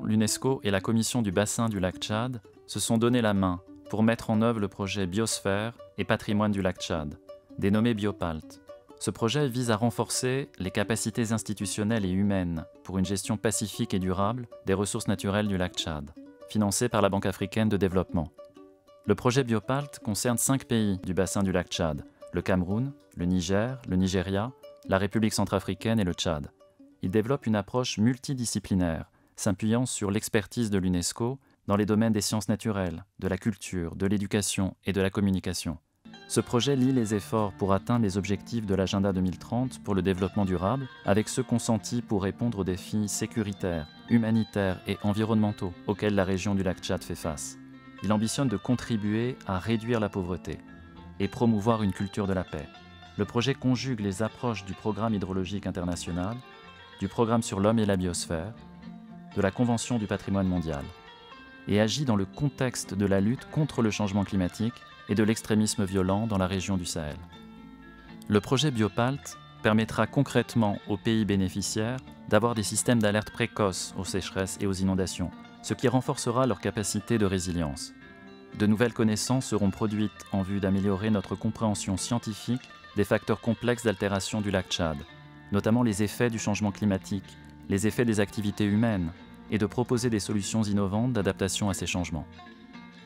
l'UNESCO et la Commission du bassin du lac Tchad se sont donné la main pour mettre en œuvre le projet Biosphère et Patrimoine du lac Tchad, dénommé Biopalt. Ce projet vise à renforcer les capacités institutionnelles et humaines pour une gestion pacifique et durable des ressources naturelles du lac Tchad, financé par la Banque africaine de développement. Le projet Biopalt concerne 5 pays du bassin du lac Tchad, le Cameroun, le Niger, le Nigeria, la République centrafricaine et le Tchad. Il développe une approche multidisciplinaire, s'appuyant sur l'expertise de l'UNESCO dans les domaines des sciences naturelles, de la culture, de l'éducation et de la communication. Ce projet lie les efforts pour atteindre les objectifs de l'Agenda 2030 pour le développement durable avec ceux consentis pour répondre aux défis sécuritaires, humanitaires et environnementaux auxquels la région du lac Tchad fait face. Il ambitionne de contribuer à réduire la pauvreté et promouvoir une culture de la paix. Le projet conjugue les approches du Programme hydrologique international, du Programme sur l'homme et la biosphère, de la Convention du patrimoine mondial, et agit dans le contexte de la lutte contre le changement climatique et de l'extrémisme violent dans la région du Sahel. Le projet Biopalt permettra concrètement aux pays bénéficiaires d'avoir des systèmes d'alerte précoces aux sécheresses et aux inondations, ce qui renforcera leur capacité de résilience. De nouvelles connaissances seront produites en vue d'améliorer notre compréhension scientifique des facteurs complexes d'altération du lac Tchad, notamment les effets du changement climatique, les effets des activités humaines, et de proposer des solutions innovantes d'adaptation à ces changements.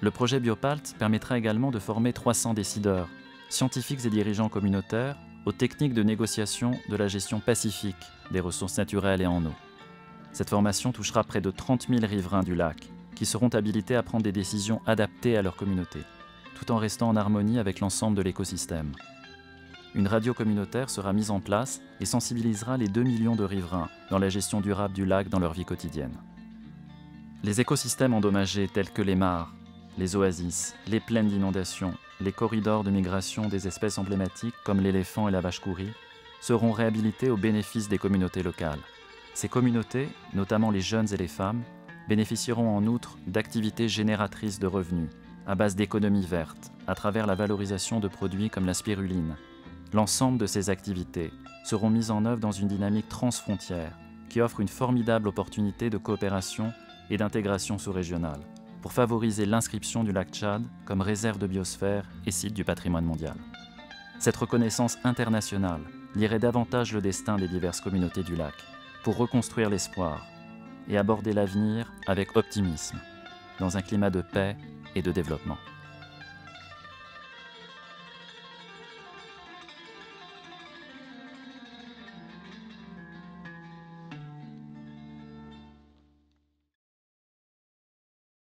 Le projet Biopalt permettra également de former 300 décideurs, scientifiques et dirigeants communautaires aux techniques de négociation de la gestion pacifique des ressources naturelles et en eau. Cette formation touchera près de 30 000 riverains du lac, qui seront habilités à prendre des décisions adaptées à leur communauté, tout en restant en harmonie avec l'ensemble de l'écosystème. Une radio communautaire sera mise en place et sensibilisera les 2 millions de riverains dans la gestion durable du lac dans leur vie quotidienne. Les écosystèmes endommagés tels que les mares, les oasis, les plaines d'inondation, les corridors de migration des espèces emblématiques comme l'éléphant et la vache-souris seront réhabilités au bénéfice des communautés locales. Ces communautés, notamment les jeunes et les femmes, bénéficieront en outre d'activités génératrices de revenus à base d'économies vertes à travers la valorisation de produits comme la spiruline. L'ensemble de ces activités seront mises en œuvre dans une dynamique transfrontière qui offre une formidable opportunité de coopération et d'intégration sous-régionale pour favoriser l'inscription du lac Tchad comme réserve de biosphère et site du patrimoine mondial. Cette reconnaissance internationale lierait davantage le destin des diverses communautés du lac pour reconstruire l'espoir et aborder l'avenir avec optimisme, dans un climat de paix et de développement.